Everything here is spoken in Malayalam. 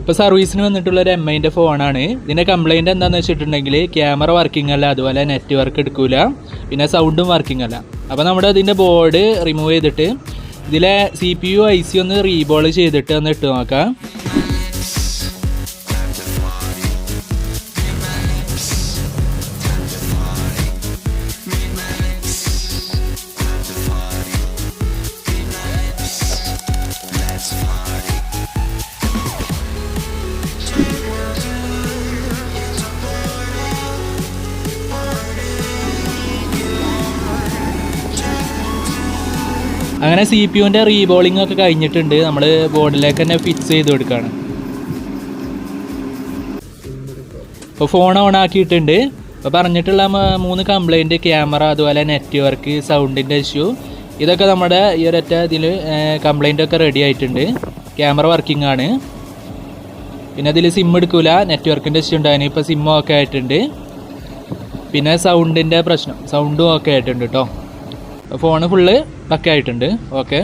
ഇപ്പോൾ സർവീസിന് വന്നിട്ടുള്ളൊരു MIൻ്റെ ഫോണാണ്. ഇതിൻ്റെ കംപ്ലയിൻറ്റ് എന്താണെന്ന് വെച്ചിട്ടുണ്ടെങ്കിൽ ക്യാമറ വർക്കിംഗ് അല്ല, അതുപോലെ നെറ്റ്വർക്ക് എടുക്കില്ല, പിന്നെ സൗണ്ടും വർക്കിംഗ് അല്ല. അപ്പോൾ നമ്മുടെ ഇതിൻ്റെ ബോർഡ് റിമൂവ് ചെയ്തിട്ട് ഇതിലെ CPU IC ഒന്ന് റീബോൾ ചെയ്തിട്ട് ഒന്ന് ഇട്ട് നോക്കാം. അങ്ങനെ CPUൻ്റെ റീബോളിംഗ് ഒക്കെ കഴിഞ്ഞിട്ടുണ്ട്. നമ്മൾ ബോർഡിലേക്ക് തന്നെ ഫിക്സ് ചെയ്ത് കൊടുക്കുകയാണ്. ഇപ്പോൾ ഫോൺ ഓൺ ആക്കിയിട്ടുണ്ട്. ഇപ്പോൾ പറഞ്ഞിട്ടുള്ള 3 കംപ്ലയിൻറ്റ്, ക്യാമറ, അതുപോലെ നെറ്റ്വർക്ക്, സൗണ്ടിൻ്റെ ഇഷ്യൂ, ഇതൊക്കെ നമ്മുടെ ഈ ഒരൊറ്റ ഇതിൽ കംപ്ലയിൻ്റൊക്കെ റെഡി ആയിട്ടുണ്ട്. ക്യാമറ വർക്കിംഗ് ആണ്. പിന്നെ അതിൽ സിം എടുക്കില്ല, നെറ്റ്വർക്കിൻ്റെ ഇഷ്യൂ ഉണ്ടായിരുന്നു. ഇപ്പോൾ സിമ്മും ഒക്കെ ആയിട്ടുണ്ട്. പിന്നെ സൗണ്ടിൻ്റെ പ്രശ്നം, സൗണ്ടും ഒക്കെ ആയിട്ടുണ്ട് കേട്ടോ. ഫോണ് ഫുള്ള് പക്ക ആയിട്ടുണ്ട്. ഓക്കെ.